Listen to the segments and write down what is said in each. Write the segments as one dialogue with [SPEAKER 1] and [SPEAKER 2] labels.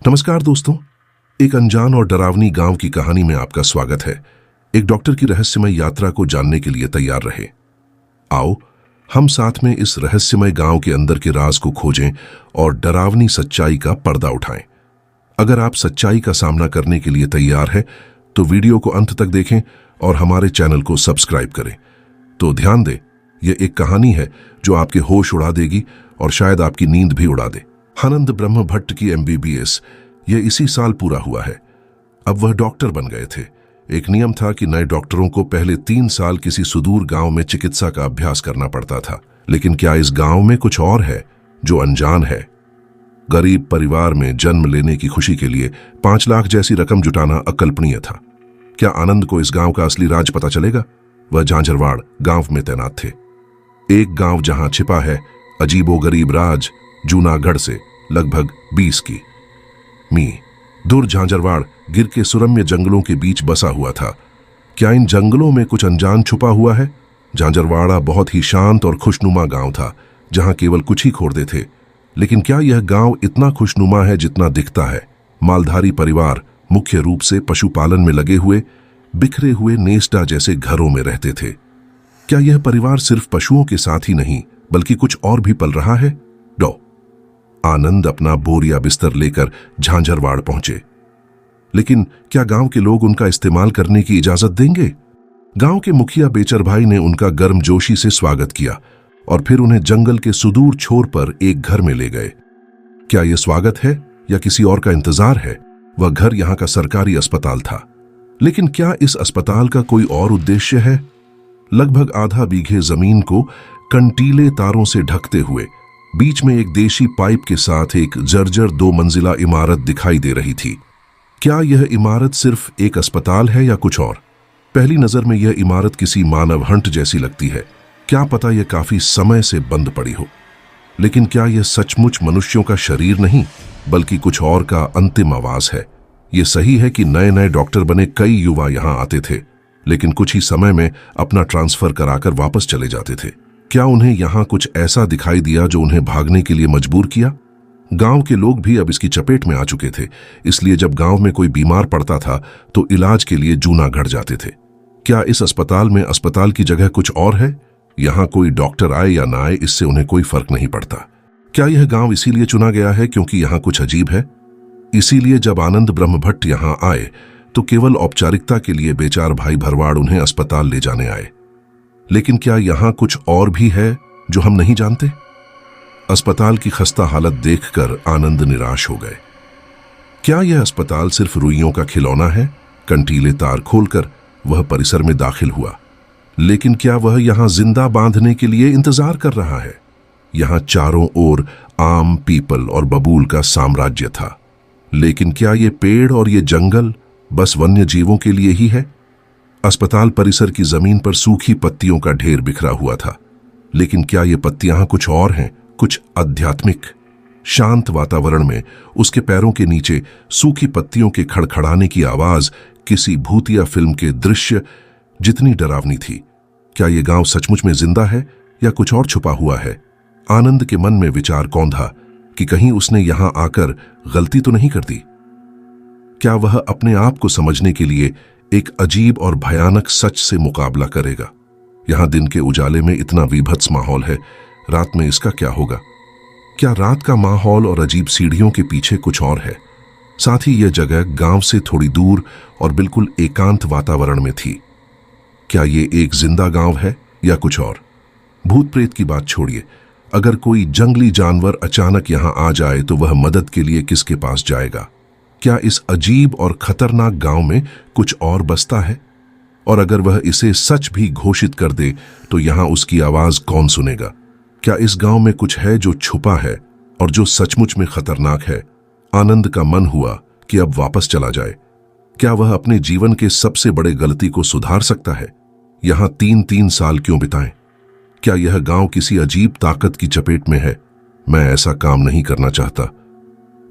[SPEAKER 1] नमस्कार दोस्तों, एक अनजान और डरावनी गांव की कहानी में आपका स्वागत है। एक डॉक्टर की रहस्यमय यात्रा को जानने के लिए तैयार रहे। आओ हम साथ में इस रहस्यमय गांव के अंदर के राज को खोजें और डरावनी सच्चाई का पर्दा उठाएं। अगर आप सच्चाई का सामना करने के लिए तैयार हैं तो वीडियो को अंत तक देखें और हमारे चैनल को सब्सक्राइब करें। तो ध्यान दें, यह एक कहानी है जो आपके होश उड़ा देगी और शायद आपकी नींद भी उड़ा दे। आनंद ब्रह्म भट्ट की MBBS यह इसी साल पूरा हुआ है। अब वह डॉक्टर बन गए थे। एक नियम था कि नए डॉक्टरों को पहले 3 साल किसी सुदूर गांव में चिकित्सा का अभ्यास करना पड़ता था। लेकिन क्या इस गांव में कुछ और है जो अनजान है? गरीब परिवार में जन्म लेने की खुशी के लिए 5 लाख जैसी रकम जुटाना अकल्पनीय था। क्या आनंद को इस गांव का असली राज पता चलेगा? वह झांझरवाड़ गांव में तैनात थे, एक गांव जहां छिपा है अजीबोगरीब राज। जूनागढ़ से लगभग 20 की मी दूर झांझरवाड़ गिर के सुरम्य जंगलों के बीच बसा हुआ था। क्या इन जंगलों में कुछ अनजान छुपा हुआ है? झांझरवाड़ा बहुत ही शांत और खुशनुमा गांव था, जहां केवल कुछ ही खोरदे थे। लेकिन क्या यह गांव इतना खुशनुमा है जितना दिखता है? मालधारी परिवार मुख्य रूप से पशुपालन में लगे हुए बिखरे हुए नेस्टा जैसे घरों में रहते थे। क्या यह परिवार सिर्फ पशुओं के साथ ही नहीं बल्कि कुछ और भी पल रहा है? आनंद अपना बोरिया बिस्तर लेकर झांझरवाड़ पहुंचे। लेकिन क्या गांव के लोग उनका इस्तेमाल करने की इजाजत देंगे? गांव के मुखिया बेचर भाई ने उनका गर्मजोशी से स्वागत किया और फिर उन्हें जंगल के सुदूर छोर पर एक घर में ले गए। क्या यह स्वागत है या किसी और का इंतजार है? वह घर यहां का सरकारी अस्पताल था। लेकिन क्या इस अस्पताल का कोई और उद्देश्य है? लगभग आधा बीघे जमीन को कंटीले तारों से ढकते हुए बीच में एक देशी पाइप के साथ एक जर्जर 2 मंजिला इमारत दिखाई दे रही थी। क्या यह इमारत सिर्फ एक अस्पताल है या कुछ और? पहली नजर में यह इमारत किसी मानव हंट जैसी लगती है। क्या पता यह काफी समय से बंद पड़ी हो। लेकिन क्या यह सचमुच मनुष्यों का शरीर नहीं बल्कि कुछ और का अंतिम आवाज है? यह सही है कि नए नए डॉक्टर बने कई युवा यहां आते थे, लेकिन कुछ ही समय में अपना ट्रांसफर कराकर वापस चले जाते थे। क्या उन्हें यहां कुछ ऐसा दिखाई दिया जो उन्हें भागने के लिए मजबूर किया? गांव के लोग भी अब इसकी चपेट में आ चुके थे, इसलिए जब गांव में कोई बीमार पड़ता था तो इलाज के लिए जूनागढ़ जाते थे। क्या इस अस्पताल में अस्पताल की जगह कुछ और है? यहां कोई डॉक्टर आए या ना आए इससे उन्हें कोई फर्क नहीं पड़ता। क्या यह गांव इसीलिए चुना गया है क्योंकि यहां कुछ अजीब है? इसीलिए जब आनंद ब्रह्म भट्ट यहां आए तो केवल औपचारिकता के लिए बेचार भाई भरवाड़ उन्हें अस्पताल ले जाने आए। लेकिन क्या यहां कुछ और भी है जो हम नहीं जानते? अस्पताल की खस्ता हालत देखकर आनंद निराश हो गए। क्या यह अस्पताल सिर्फ रुइयों का खिलौना है? कंटीले तार खोलकर वह परिसर में दाखिल हुआ। लेकिन क्या वह यहां जिंदा बांधने के लिए इंतजार कर रहा है? यहां चारों ओर आम, पीपल और बबूल का साम्राज्य था। लेकिन क्या ये पेड़ और ये जंगल बस वन्य जीवों के लिए ही है? अस्पताल परिसर की जमीन पर सूखी पत्तियों का ढेर बिखरा हुआ था। लेकिन क्या ये पत्तियां कुछ और हैं, कुछ आध्यात्मिक? शांत वातावरण में उसके पैरों के नीचे सूखी पत्तियों के खड़खड़ाने की आवाज किसी भूतिया फिल्म के दृश्य जितनी डरावनी थी। क्या ये गांव सचमुच में जिंदा है या कुछ और छुपा हुआ है? आनंद के मन में विचार कौंधा कि कहीं उसने यहां आकर गलती तो नहीं कर दी। क्या वह अपने आप को समझने के लिए एक अजीब और भयानक सच से मुकाबला करेगा? यहां दिन के उजाले में इतना विभत्स माहौल है, रात में इसका क्या होगा? क्या रात का माहौल और अजीब सीढ़ियों के पीछे कुछ और है? साथ ही यह जगह गांव से थोड़ी दूर और बिल्कुल एकांत वातावरण में थी। क्या ये एक जिंदा गांव है या कुछ और? भूत प्रेत की बात छोड़िए, अगर कोई जंगली जानवर अचानक यहां आ जाए तो वह मदद के लिए किसके पास जाएगा? क्या इस अजीब और खतरनाक गांव में कुछ और बसता है? और अगर वह इसे सच भी घोषित कर दे तो यहां उसकी आवाज कौन सुनेगा? क्या इस गांव में कुछ है जो छुपा है और जो सचमुच में खतरनाक है? आनंद का मन हुआ कि अब वापस चला जाए। क्या वह अपने जीवन के सबसे बड़े गलती को सुधार सकता है? यहां 3 साल क्यों बिताएं? क्या यह गांव किसी अजीब ताकत की चपेट में है? मैं ऐसा काम नहीं करना चाहता।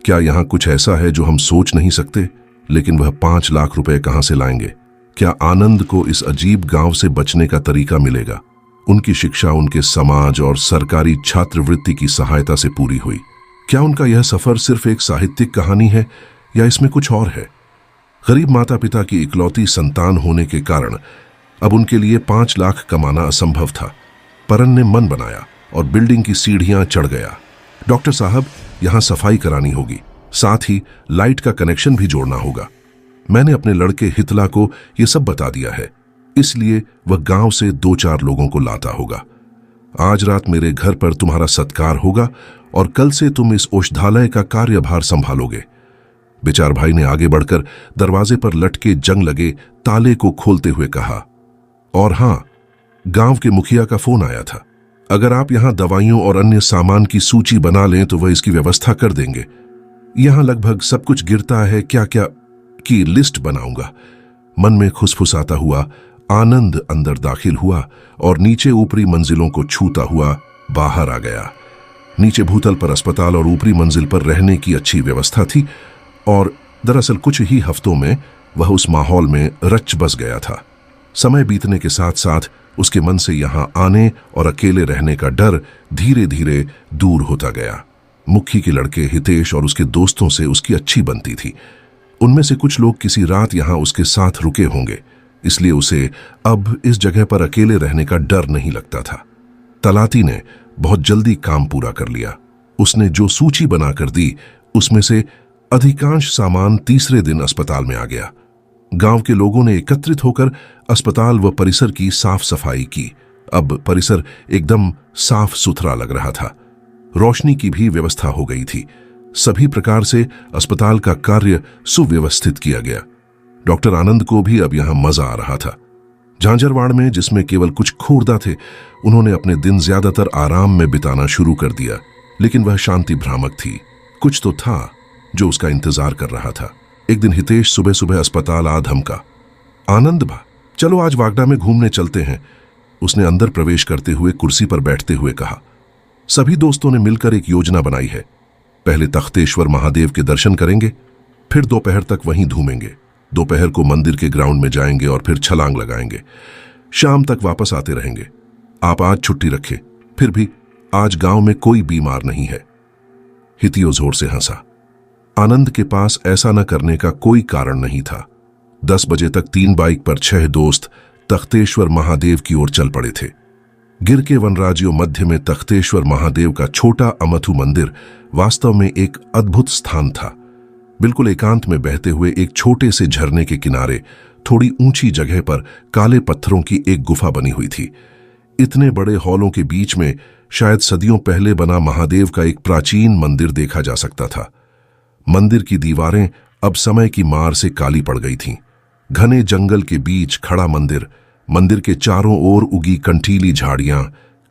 [SPEAKER 1] क्या यहां कुछ ऐसा है जो हम सोच नहीं सकते? लेकिन वह 5 लाख रुपए कहां से लाएंगे? क्या आनंद को इस अजीब गांव से बचने का तरीका मिलेगा? उनकी शिक्षा उनके समाज और सरकारी छात्रवृत्ति की सहायता से पूरी हुई। क्या उनका यह सफर सिर्फ एक साहित्यिक कहानी है या इसमें कुछ और है? गरीब माता पिता की इकलौती संतान होने के कारण अब उनके लिए 5 लाख कमाना असंभव था। परन ने मन बनाया और बिल्डिंग की सीढ़ियां चढ़ गया। डॉक्टर साहब, यहां सफाई करानी होगी, साथ ही लाइट का कनेक्शन भी जोड़ना होगा। मैंने अपने लड़के हितला को यह सब बता दिया है, इसलिए वह गांव से 2-4 लोगों को लाता होगा। आज रात मेरे घर पर तुम्हारा सत्कार होगा और कल से तुम इस औषधालय का कार्यभार संभालोगे। बेचार भाई ने आगे बढ़कर दरवाजे पर लटके जंग लगे ताले को खोलते हुए कहा। और हां, गांव के मुखिया का फोन आया था। अगर आप यहां दवाइयों और अन्य सामान की सूची बना लें तो वह इसकी व्यवस्था कर देंगे। यहां लगभग सब कुछ गिरता है, क्या क्या की लिस्ट बनाऊंगा। मन में खुसफुसाता हुआ आनंद अंदर दाखिल हुआ और नीचे ऊपरी मंजिलों को छूता हुआ बाहर आ गया। नीचे भूतल पर अस्पताल और ऊपरी मंजिल पर रहने की अच्छी व्यवस्था थी और दरअसल कुछ ही हफ्तों में वह उस माहौल में रच बस गया था। समय बीतने के साथ साथ उसके मन से यहां आने और अकेले रहने का डर धीरे धीरे दूर होता गया। मुखी के लड़के हितेश और उसके दोस्तों से उसकी अच्छी बनती थी। उनमें से कुछ लोग किसी रात यहां उसके साथ रुके होंगे, इसलिए उसे अब इस जगह पर अकेले रहने का डर नहीं लगता था। तलाती ने बहुत जल्दी काम पूरा कर लिया। उसने जो सूची बनाकर दी उसमें से अधिकांश सामान तीसरे दिन अस्पताल में आ गया। गांव के लोगों ने एकत्रित होकर अस्पताल व परिसर की साफ सफाई की। अब परिसर एकदम साफ सुथरा लग रहा था। रोशनी की भी व्यवस्था हो गई थी। सभी प्रकार से अस्पताल का कार्य सुव्यवस्थित किया गया। डॉक्टर आनंद को भी अब यहां मजा आ रहा था। झांझरवाड़ में, जिसमें केवल कुछ खूरदा थे, उन्होंने अपने दिन ज्यादातर आराम में बिताना शुरू कर दिया। लेकिन वह शांति भ्रामक थी। कुछ तो था जो उसका इंतजार कर रहा था। एक दिन हितेश सुबह सुबह अस्पताल आ धमका। आनंद भा, चलो आज वागडा में घूमने चलते हैं, उसने अंदर प्रवेश करते हुए कुर्सी पर बैठते हुए कहा। सभी दोस्तों ने मिलकर एक योजना बनाई है। पहले तख्तेश्वर महादेव के दर्शन करेंगे, फिर दोपहर तक वहीं घूमेंगे। दोपहर को मंदिर के ग्राउंड में जाएंगे और फिर छलांग लगाएंगे। शाम तक वापस आते रहेंगे। आप आज छुट्टी रखें, फिर भी आज गांव में कोई बीमार नहीं है। हितियो जोर से हंसा। आनंद के पास ऐसा न करने का कोई कारण नहीं था। 10 बजे तक 3 बाइक पर 6 दोस्त तख्तेश्वर महादेव की ओर चल पड़े थे। गिर के वनराजियों मध्य में तख्तेश्वर महादेव का छोटा अमथु मंदिर वास्तव में एक अद्भुत स्थान था। बिल्कुल एकांत में बहते हुए एक छोटे से झरने के किनारे थोड़ी ऊंची जगह पर काले पत्थरों की एक गुफा बनी हुई थी। इतने बड़े हॉलों के बीच में शायद सदियों पहले बना महादेव का एक प्राचीन मंदिर देखा जा सकता था। मंदिर की दीवारें अब समय की मार से काली पड़ गई थीं। घने जंगल के बीच खड़ा मंदिर, मंदिर के चारों ओर उगी कंटीली झाड़ियां,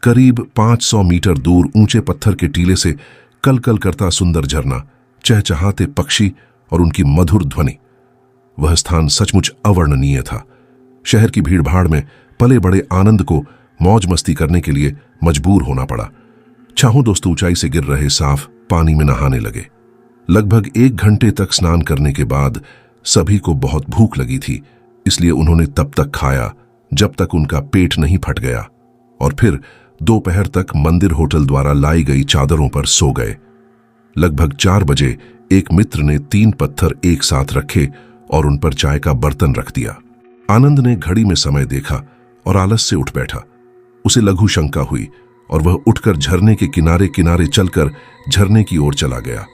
[SPEAKER 1] करीब 500 मीटर दूर ऊंचे पत्थर के टीले से कलकल करता सुंदर झरना, चहचहाते पक्षी और उनकी मधुर ध्वनि। वह स्थान सचमुच अवर्णनीय था। शहर की भीड़भाड़ में पले बड़े आनंद को मौज मस्ती करने के लिए मजबूर होना पड़ा। छहों दोस्त ऊंचाई से गिर रहे साफ पानी में नहाने लगे। लगभग 1 घंटे तक स्नान करने के बाद सभी को बहुत भूख लगी थी, इसलिए उन्होंने तब तक खाया जब तक उनका पेट नहीं फट गया और फिर दोपहर तक मंदिर होटल द्वारा लाई गई चादरों पर सो गए। लगभग 4 बजे एक मित्र ने 3 पत्थर एक साथ रखे और उन पर चाय का बर्तन रख दिया। आनंद ने घड़ी में समय देखा और आलस से उठ बैठा। उसे लघु शंका हुई और वह उठकर झरने के किनारे किनारे चलकर झरने की ओर चला गया।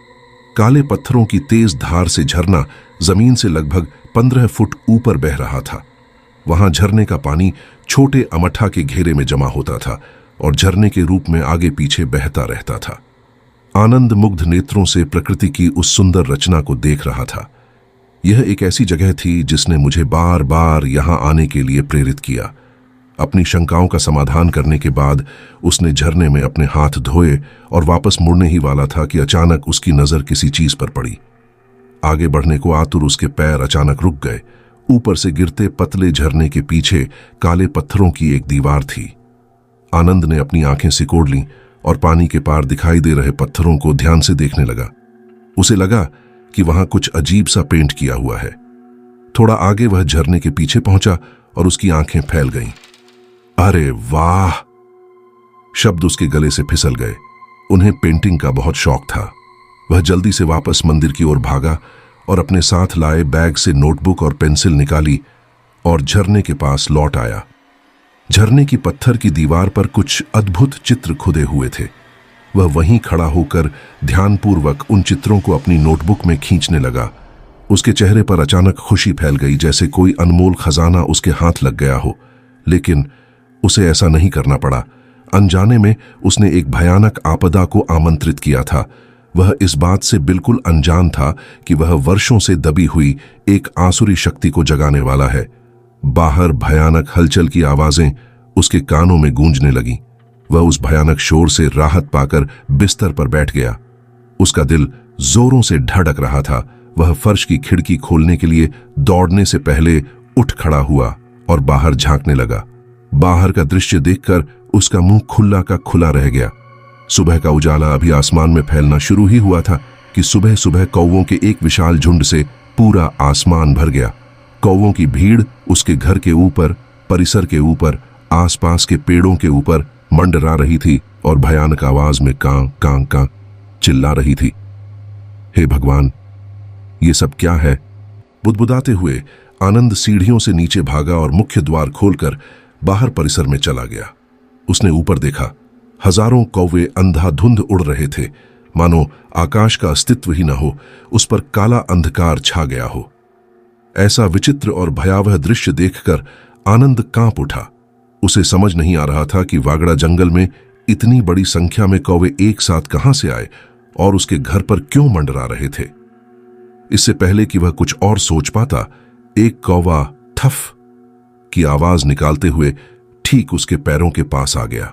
[SPEAKER 1] काले पत्थरों की तेज धार से झरना जमीन से लगभग 15 फुट ऊपर बह रहा था। वहां झरने का पानी छोटे अमठा के घेरे में जमा होता था और झरने के रूप में आगे पीछे बहता रहता था। आनंद मुग्ध नेत्रों से प्रकृति की उस सुंदर रचना को देख रहा था। यह एक ऐसी जगह थी जिसने मुझे बार बार यहां आने के लिए प्रेरित किया। अपनी शंकाओं का समाधान करने के बाद उसने झरने में अपने हाथ धोए और वापस मुड़ने ही वाला था कि अचानक उसकी नजर किसी चीज पर पड़ी। आगे बढ़ने को आतुर उसके पैर अचानक रुक गए। ऊपर से गिरते पतले झरने के पीछे काले पत्थरों की एक दीवार थी। आनंद ने अपनी आंखें सिकोड़ लीं और पानी के पार दिखाई दे रहे पत्थरों को ध्यान से देखने लगा। उसे लगा कि वहां कुछ अजीब सा पेंट किया हुआ है। थोड़ा आगे वह झरने के पीछे पहुंचा और उसकी आंखें फैल गईं। अरे वाह! शब्द उसके गले से फिसल गए। उन्हें पेंटिंग का बहुत शौक था। वह जल्दी से वापस मंदिर की ओर भागा और अपने साथ लाए बैग से नोटबुक और पेंसिल निकाली और झरने के पास लौट आया। झरने की पत्थर की दीवार पर कुछ अद्भुत चित्र खुदे हुए थे। वह वहीं खड़ा होकर ध्यानपूर्वक उन चित्रों को अपनी नोटबुक में खींचने लगा। उसके चेहरे पर अचानक खुशी फैल गई, जैसे कोई अनमोल खजाना उसके हाथ लग गया हो। लेकिन उसे ऐसा नहीं करना पड़ा। अनजाने में उसने एक भयानक आपदा को आमंत्रित किया था। वह इस बात से बिल्कुल अनजान था कि वह वर्षों से दबी हुई एक आसुरी शक्ति को जगाने वाला है। बाहर भयानक हलचल की आवाजें उसके कानों में गूंजने लगीं। वह उस भयानक शोर से राहत पाकर बिस्तर पर बैठ गया। उसका दिल जोरों से धड़क रहा था। वह फर्श की खिड़की खोलने के लिए दौड़ने से पहले उठ खड़ा हुआ और बाहर झांकने लगा। बाहर का दृश्य देखकर उसका मुंह खुला का खुला रह गया। सुबह का उजाला अभी आसमान में फैलना शुरू ही हुआ था कि सुबह सुबह कौवों के एक विशाल झुंड से पूरा आसमान भर गया। कौवों की भीड़ उसके घर के ऊपर, परिसर के ऊपर, आसपास के पेड़ों के ऊपर मंडरा रही थी और भयानक आवाज में कां कां कां चिल्ला रही थी। हे भगवान, ये सब क्या है? बुदबुदाते हुए आनंद सीढ़ियों से नीचे भागा और मुख्य द्वार खोलकर बाहर परिसर में चला गया। उसने ऊपर देखा। हजारों कौवे अंधाधुंध उड़ रहे थे, मानो आकाश का अस्तित्व ही न हो, उस पर काला अंधकार छा गया हो। ऐसा विचित्र और भयावह दृश्य देखकर आनंद कांप उठा। उसे समझ नहीं आ रहा था कि वागड़ा जंगल में इतनी बड़ी संख्या में कौवे एक साथ कहां से आए और उसके घर पर क्यों मंडरा रहे थे। इससे पहले कि वह कुछ और सोच पाता, एक कौवा थफ की आवाज निकालते हुए ठीक उसके पैरों के पास आ गया।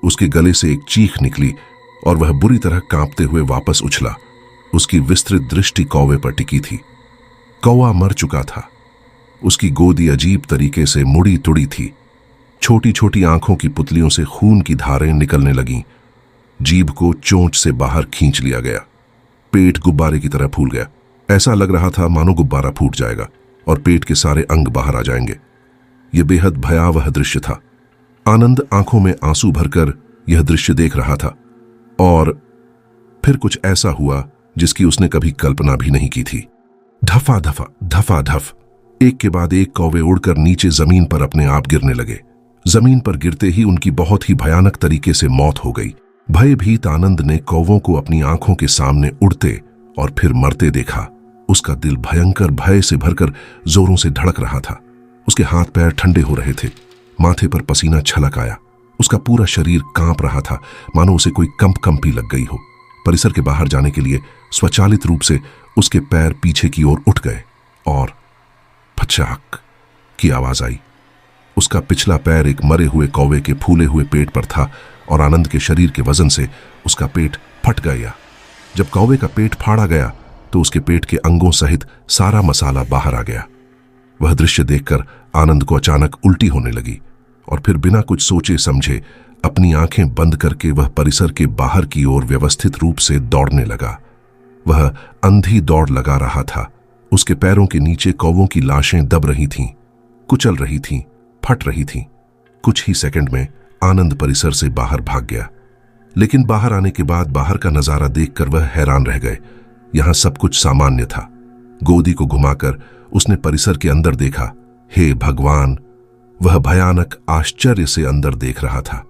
[SPEAKER 1] उसके गले से एक चीख निकली और वह बुरी तरह कांपते हुए वापस उछला। उसकी विस्तृत दृष्टि कौवे पर टिकी थी। कौवा मर चुका था। उसकी गोदी अजीब तरीके से मुड़ी तुड़ी थी। छोटी छोटी आंखों की पुतलियों से खून की धारें निकलने लगीं। जीभ को चोंच से बाहर खींच लिया गया। पेट गुब्बारे की तरह फूल गया। ऐसा लग रहा था मानो गुब्बारा फूट जाएगा और पेट के सारे अंग बाहर आ जाएंगे। यह बेहद भयावह दृश्य था। आनंद आंखों में आंसू भरकर यह दृश्य देख रहा था। और फिर कुछ ऐसा हुआ जिसकी उसने कभी कल्पना भी नहीं की थी। धफा धफा धफा धफ, एक के बाद एक कौवे उड़कर नीचे जमीन पर अपने आप गिरने लगे। जमीन पर गिरते ही उनकी बहुत ही भयानक तरीके से मौत हो गई। भयभीत आनंद ने कौवों को अपनी आंखों के सामने उड़ते और फिर मरते देखा। उसका दिल भयंकर भय से भरकर जोरों से धड़क रहा था। उसके हाथ पैर ठंडे हो रहे थे। माथे पर पसीना छलक आया। उसका पूरा शरीर कांप रहा था, मानो उसे कोई कंपी लग गई हो। परिसर के बाहर जाने के लिए स्वचालित रूप से उसके पैर पीछे की ओर उठ गए और फचाक की आवाज आई। उसका पिछला पैर एक मरे हुए कौवे के फूले हुए पेट पर था और आनंद के शरीर के वजन से उसका पेट फट गया। जब कौवे का पेट फाड़ा गया तो उसके पेट के अंगों सहित सारा मसाला बाहर आ गया। वह दृश्य देखकर आनंद को अचानक उल्टी होने लगी और फिर बिना कुछ सोचे समझे अपनी आंखें बंद करके वह परिसर के बाहर की ओर व्यवस्थित रूप से दौड़ने लगा। वह अंधी दौड़ लगा रहा था। उसके पैरों के नीचे कौवों की लाशें दब रही थीं, कुचल रही थीं, फट रही थीं। कुछ ही सेकंड में आनंद परिसर से बाहर भाग गया। लेकिन बाहर आने के बाद बाहर का नजारा देखकर वह हैरान रह गए। यहां सब कुछ सामान्य था। गोदी को घुमाकर उसने परिसर के अंदर देखा। हे भगवान, वह भयानक आश्चर्य से अंदर देख रहा था।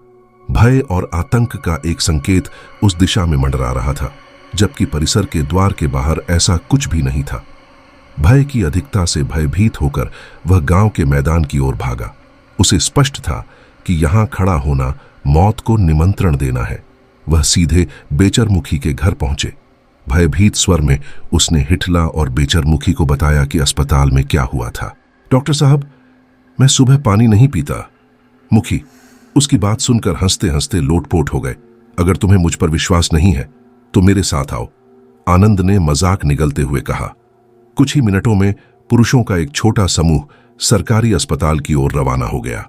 [SPEAKER 1] भय और आतंक का एक संकेत उस दिशा में मंडरा रहा था, जबकि परिसर के द्वार के बाहर ऐसा कुछ भी नहीं था। भय की अधिकता से भयभीत होकर वह गांव के मैदान की ओर भागा। उसे स्पष्ट था कि यहां खड़ा होना मौत को निमंत्रण देना है। वह सीधे बेचरमुखी के घर पहुंचे। भयभीत स्वर में उसने हिटला और बेचरमुखी को बताया कि अस्पताल में क्या हुआ था। डॉक्टर साहब, मैं सुबह पानी नहीं पीता। मुखी उसकी बात सुनकर हंसते हंसते लोटपोट हो गए। अगर तुम्हें मुझ पर विश्वास नहीं है तो मेरे साथ आओ, आनंद ने मजाक निगलते हुए कहा। कुछ ही मिनटों में पुरुषों का एक छोटा समूह सरकारी अस्पताल की ओर रवाना हो गया।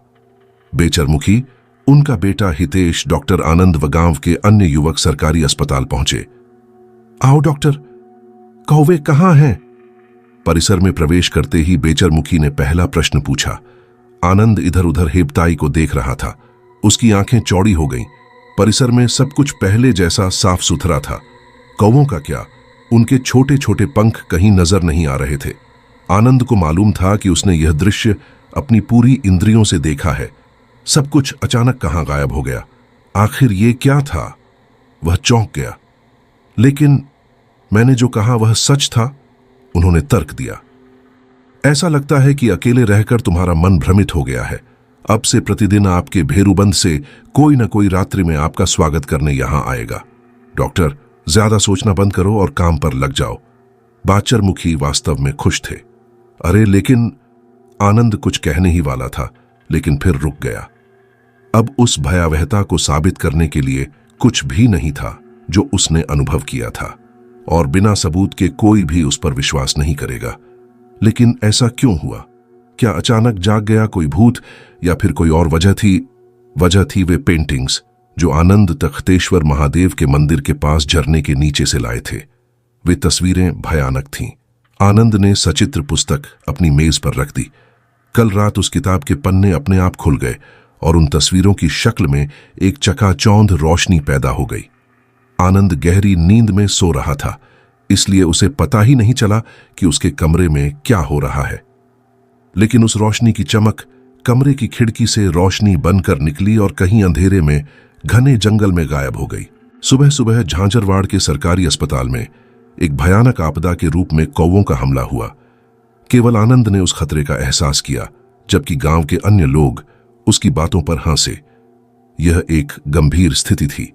[SPEAKER 1] बेचरमुखी, उनका बेटा हितेश, डॉक्टर आनंद व गांव के अन्य युवक सरकारी अस्पताल पहुंचे। आओ डॉक्टर, कौवे कहां हैं? परिसर में प्रवेश करते ही बेचरमुखी ने पहला प्रश्न पूछा। आनंद इधर उधर हेबताई को देख रहा था। उसकी आंखें चौड़ी हो गईं। परिसर में सब कुछ पहले जैसा साफ सुथरा था। कौवों का क्या, उनके छोटे छोटे पंख कहीं नजर नहीं आ रहे थे। आनंद को मालूम था कि उसने यह दृश्य अपनी पूरी इंद्रियों से देखा है। सब कुछ अचानक कहां गायब हो गया। आखिर ये क्या था? वह चौंक गया। लेकिन मैंने जो कहा वह सच था, उन्होंने तर्क दिया। ऐसा लगता है कि अकेले रहकर तुम्हारा मन भ्रमित हो गया है। अब से प्रतिदिन आपके भेरूबंद से कोई न कोई रात्रि में आपका स्वागत करने यहां आएगा। डॉक्टर, ज्यादा सोचना बंद करो और काम पर लग जाओ। बाचर मुखी वास्तव में खुश थे। अरे लेकिन, आनंद कुछ कहने ही वाला था, लेकिन फिर रुक गया। अब उस भयावहता को साबित करने के लिए कुछ भी नहीं था जो उसने अनुभव किया था, और बिना सबूत के कोई भी उस पर विश्वास नहीं करेगा। लेकिन ऐसा क्यों हुआ? क्या अचानक जाग गया कोई भूत, या फिर कोई और वजह थी? वजह थी वे पेंटिंग्स जो आनंद तख्तेश्वर महादेव के मंदिर के पास झरने के नीचे से लाए थे। वे तस्वीरें भयानक थीं। आनंद ने सचित्र पुस्तक अपनी मेज पर रख दी। कल रात उस किताब के पन्ने अपने आप खुल गए और उन तस्वीरों की शक्ल में एक चकाचौंध रोशनी पैदा हो गई। आनंद गहरी नींद में सो रहा था, इसलिए उसे पता ही नहीं चला कि उसके कमरे में क्या हो रहा है। लेकिन उस रोशनी की चमक कमरे की खिड़की से रोशनी बनकर निकली और कहीं अंधेरे में घने जंगल में गायब हो गई। सुबह सुबह झांझरवाड़ के सरकारी अस्पताल में एक भयानक आपदा के रूप में कौवों का हमला हुआ। केवल आनंद ने उस खतरे का एहसास किया, जबकि गांव के अन्य लोग उसकी बातों पर हंसे। यह एक गंभीर स्थिति थी।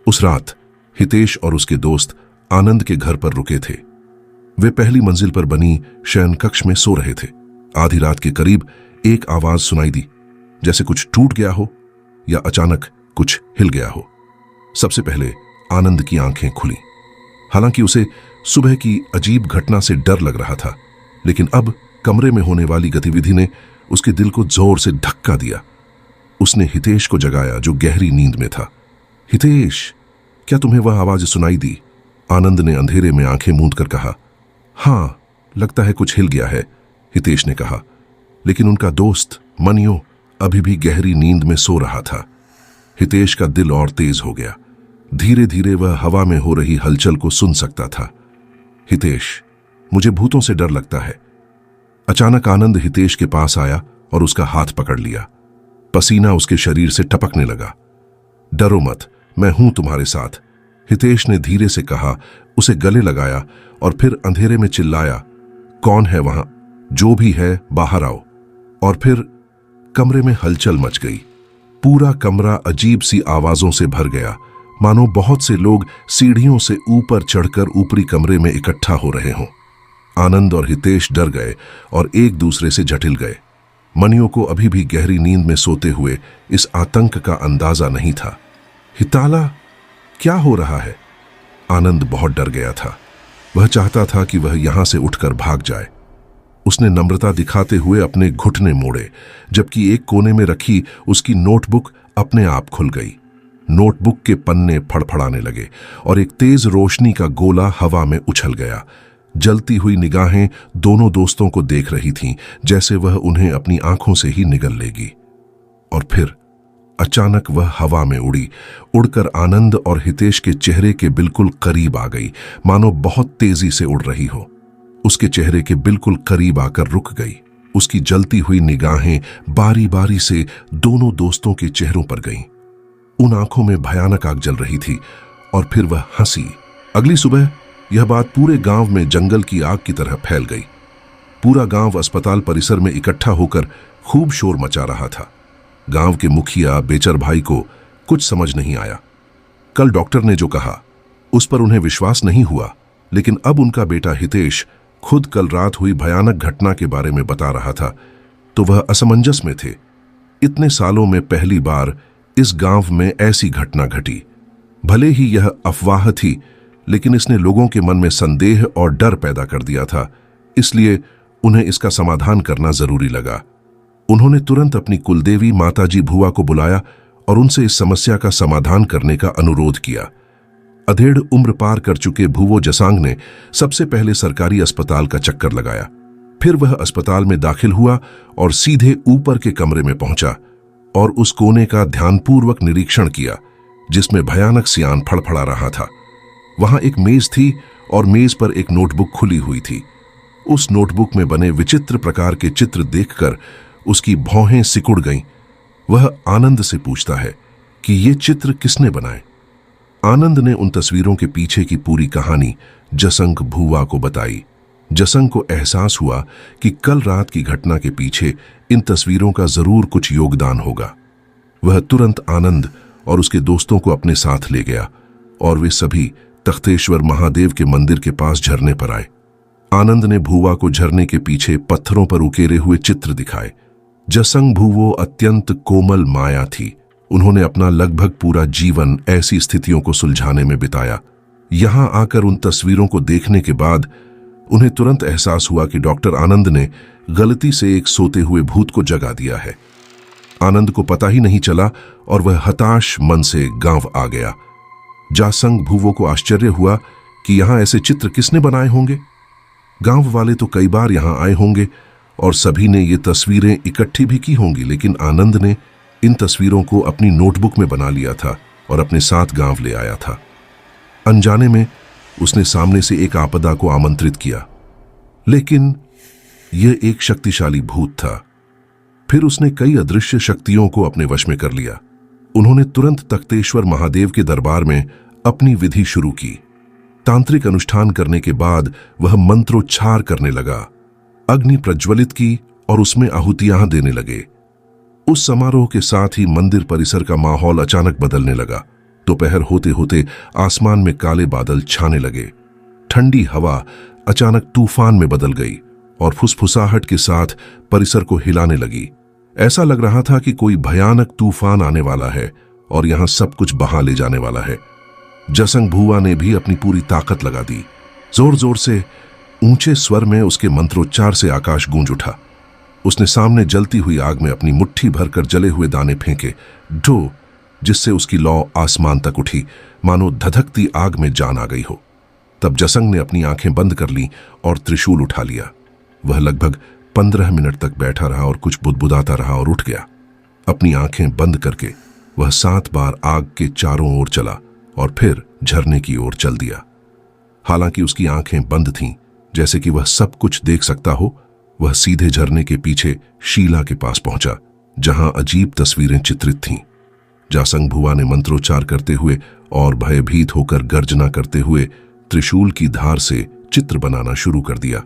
[SPEAKER 1] उस रात हितेश और उसके दोस्त आनंद के घर पर रुके थे। वे पहली मंजिल पर बनी शयन कक्ष में सो रहे थे। आधी रात के करीब एक आवाज सुनाई दी, जैसे कुछ टूट गया हो या अचानक कुछ हिल गया हो। सबसे पहले आनंद की आंखें खुली। हालांकि उसे सुबह की अजीब घटना से डर लग रहा था, लेकिन अब कमरे में होने वाली गतिविधि ने उसके दिल को जोर से धक्का दिया। उसने हितेश को जगाया, जो गहरी नींद में था। हितेश, क्या तुम्हें वह आवाज सुनाई दी? आनंद ने अंधेरे में आंखें मूंद कर कहा। हां, लगता है कुछ हिल गया है, हितेश ने कहा। लेकिन उनका दोस्त मनियो अभी भी गहरी नींद में सो रहा था। हितेश का दिल और तेज हो गया। धीरे धीरे वह हवा में हो रही हलचल को सुन सकता था। हितेश, मुझे भूतों से डर लगता है। अचानक आनंद हितेश के पास आया और उसका हाथ पकड़ लिया। पसीना उसके शरीर से टपकने लगा। डरो मत, मैं हूं तुम्हारे साथ, हितेश ने धीरे से कहा। उसे गले लगाया और फिर अंधेरे में चिल्लाया, कौन है वहां? जो भी है बाहर आओ। और फिर कमरे में हलचल मच गई। पूरा कमरा अजीब सी आवाजों से भर गया, मानो बहुत से लोग सीढ़ियों से ऊपर चढ़कर ऊपरी कमरे में इकट्ठा हो रहे हों। आनंद और हितेश डर गए और एक दूसरे से झटिल गए। मनियो को अभी भी गहरी नींद में सोते हुए इस आतंक का अंदाजा नहीं था। हिताला, क्या हो रहा है? आनंद बहुत डर गया था। वह चाहता था कि वह यहां से उठकर भाग जाए। उसने नम्रता दिखाते हुए अपने घुटने मोड़े, जबकि एक कोने में रखी उसकी नोटबुक अपने आप खुल गई। नोटबुक के पन्ने फड़फड़ाने लगे और एक तेज रोशनी का गोला हवा में उछल गया। जलती हुई निगाहें दोनों दोस्तों को देख रही थीं, जैसे वह उन्हें अपनी आंखों से ही निगल लेगी। और फिर अचानक वह हवा में उड़ी, उड़कर आनंद और हितेश के चेहरे के बिल्कुल करीब आ गई, मानो बहुत तेजी से उड़ रही हो। उसके चेहरे के बिल्कुल करीब आकर रुक गई। उसकी जलती हुई निगाहें बारी बारी से दोनों दोस्तों के चेहरों पर गईं। उन आंखों में भयानक आग जल रही थी। और फिर वह हंसी। अगली सुबह यह बात पूरे गांव में जंगल की आग की तरह फैल गई। पूरा गांव अस्पताल परिसर में इकट्ठा होकर खूब शोर मचा रहा था। गांव के मुखिया बेचर भाई को कुछ समझ नहीं आया। कल डॉक्टर ने जो कहा उस पर उन्हें विश्वास नहीं हुआ, लेकिन अब उनका बेटा हितेश खुद कल रात हुई भयानक घटना के बारे में बता रहा था, तो वह असमंजस में थे। इतने सालों में पहली बार इस गांव में ऐसी घटना घटी। भले ही यह अफवाह थी, लेकिन इसने लोगों के मन में संदेह और डर पैदा कर दिया था, इसलिए उन्हें इसका समाधान करना जरूरी लगा। उन्होंने तुरंत अपनी कुलदेवी माताजी भुआ को बुलाया और उनसे इस समस्या का समाधान करने का अनुरोध किया। अधेड़ उम्र पार कर चुके भुवो जसांग ने सबसे पहले सरकारी अस्पताल का चक्कर लगाया। फिर वह अस्पताल में दाखिल हुआ और सीधे ऊपर के कमरे में पहुंचा और उस कोने का ध्यानपूर्वक निरीक्षण किया जिसमें भयानक सियान फड़फड़ा रहा था। वहां एक मेज थी और मेज पर एक नोटबुक खुली हुई थी। उस नोटबुक में बने विचित्र प्रकार के चित्र देखकर उसकी भौहें सिकुड़ गईं। वह आनंद से पूछता है कि ये चित्र किसने बनाए। आनंद ने उन तस्वीरों के पीछे की पूरी कहानी जसंग भूवा को बताई। जसंग को एहसास हुआ कि कल रात की घटना के पीछे इन तस्वीरों का जरूर कुछ योगदान होगा। वह तुरंत आनंद और उसके दोस्तों को अपने साथ ले गया और वे सभी तख्तेश्वर महादेव के मंदिर के पास झरने पर आए। आनंद ने भूवा को झरने के पीछे पत्थरों पर उकेरे हुए चित्र दिखाए। जसंग भूवो अत्यंत कोमल माया थी। उन्होंने अपना लगभग पूरा जीवन ऐसी स्थितियों को सुलझाने में बिताया। यहां आकर उन तस्वीरों को देखने के बाद उन्हें तुरंत एहसास हुआ कि डॉक्टर आनंद ने गलती से एक सोते हुए भूत को जगा दिया है। आनंद को पता ही नहीं चला और वह हताश मन से गांव आ गया। जासंग भूवो को आश्चर्य हुआ कि यहां ऐसे चित्र किसने बनाए होंगे। गांव वाले तो कई बार यहां आए होंगे और सभी ने ये तस्वीरें इकट्ठी भी की होंगी, लेकिन आनंद ने इन तस्वीरों को अपनी नोटबुक में बना लिया था और अपने साथ गांव ले आया था। अनजाने में उसने सामने से एक आपदा को आमंत्रित किया, लेकिन यह एक शक्तिशाली भूत था। फिर उसने कई अदृश्य शक्तियों को अपने वश में कर लिया। उन्होंने तुरंत तख्तेश्वर महादेव के दरबार में अपनी विधि शुरू की। तांत्रिक अनुष्ठान करने के बाद वह मंत्रोच्चार करने लगा, अग्नि प्रज्वलित की और उसमें आहुतियां देने लगे। उस समारोह के साथ ही मंदिर परिसर का माहौल अचानक बदलने लगा। दोपहर होते होते आसमान में काले बादल छाने लगे। ठंडी हवा अचानक तूफान में बदल गई और फुसफुसाहट के साथ परिसर को हिलाने लगी। ऐसा लग रहा था कि कोई भयानक तूफान आने वाला है और यहां सब कुछ बहा ले जाने वाला है। जसंग भूवा ने भी अपनी पूरी ताकत लगा दी। जोर जोर से ऊंचे स्वर में उसके मंत्रोच्चार से आकाश गूंज उठा। उसने सामने जलती हुई आग में अपनी मुट्ठी भरकर जले हुए दाने फेंके, ढो, जिससे उसकी लौ आसमान तक उठी, मानो धधकती आग में जान आ गई हो। तब जसंग ने अपनी आंखें बंद कर ली और त्रिशूल उठा लिया। वह लगभग 15 मिनट तक बैठा रहा और कुछ बुदबुदाता रहा और उठ गया। अपनी आंखें बंद करके वह 7 बार आग के चारों ओर चला और फिर झरने की ओर चल दिया। हालांकि उसकी आंखें बंद थीं, जैसे कि वह सब कुछ देख सकता हो, वह सीधे झरने के पीछे शीला के पास पहुंचा, जहां अजीब तस्वीरें चित्रित थीं। जासंग भूवा ने मंत्रोच्चार करते हुए और भयभीत होकर गर्जना करते हुए त्रिशूल की धार से चित्र बनाना शुरू कर दिया।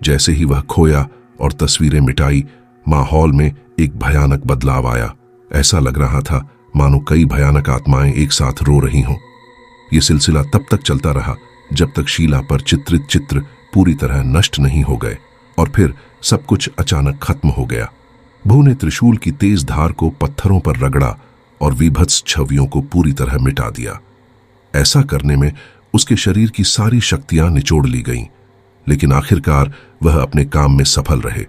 [SPEAKER 1] जैसे ही वह खोया और तस्वीरें मिटाई, माहौल में एक भयानक बदलाव आया। ऐसा लग रहा था मानो कई भयानक आत्माएं एक साथ रो रही हों। यह सिलसिला तब तक चलता रहा जब तक शीला पर चित्रित चित्र पूरी तरह नष्ट नहीं हो गए और फिर सब कुछ अचानक खत्म हो गया। भू ने त्रिशूल की तेज धार को पत्थरों पर रगड़ा और विभत्स छवियों को पूरी तरह मिटा दिया। ऐसा करने में उसके शरीर की सारी शक्तियां निचोड़ ली गईं, लेकिन आखिरकार वह अपने काम में सफल रहे।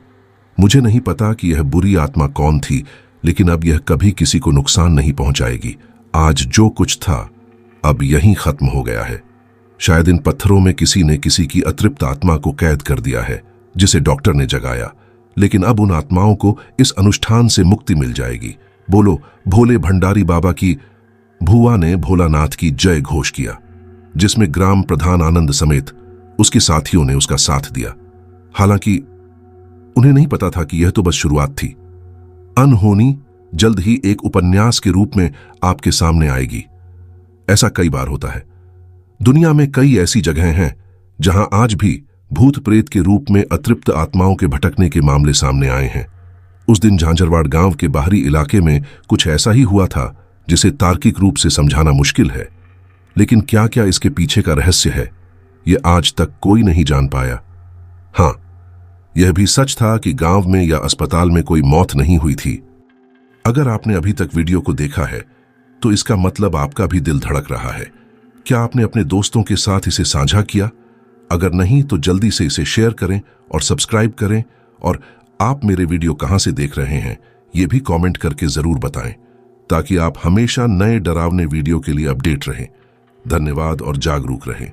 [SPEAKER 1] मुझे नहीं पता कि यह बुरी आत्मा कौन थी, लेकिन अब यह कभी किसी को नुकसान नहीं पहुंचाएगी। आज जो कुछ था अब यहीं खत्म हो गया है। शायद इन पत्थरों में किसी ने किसी की अतृप्त आत्मा को कैद कर दिया है, जिसे डॉक्टर ने जगाया। लेकिन अब उन आत्माओं को इस अनुष्ठान से मुक्ति मिल जाएगी। बोलो भोले भंडारी बाबा की। भूवा ने भोलानाथ की जय घोष किया, जिसमें ग्राम प्रधान आनंद समेत उसके साथियों ने उसका साथ दिया। हालांकि उन्हें नहीं पता था कि यह तो बस शुरुआत थी। अनहोनी जल्द ही एक उपन्यास के रूप में आपके सामने आएगी। ऐसा कई बार होता है। दुनिया में कई ऐसी जगहें हैं जहां आज भी भूत प्रेत के रूप में अतृप्त आत्माओं के भटकने के मामले सामने आए हैं। उस दिन झांझरवाड़ गांव के बाहरी इलाके में कुछ ऐसा ही हुआ था जिसे तार्किक रूप से समझाना मुश्किल है। लेकिन क्या क्या इसके पीछे का रहस्य है, यह आज तक कोई नहीं जान पाया। हां, यह भी सच था कि गांव में या अस्पताल में कोई मौत नहीं हुई थी। अगर आपने अभी तक वीडियो को देखा है तो इसका मतलब आपका भी दिल धड़क रहा है। क्या आपने अपने दोस्तों के साथ इसे साझा किया? अगर नहीं तो जल्दी से इसे शेयर करें और सब्सक्राइब करें। और आप मेरे वीडियो कहां से देख रहे हैं यह भी कमेंट करके जरूर बताएं, ताकि आप हमेशा नए डरावने वीडियो के लिए अपडेट रहें। धन्यवाद और जागरूक रहें।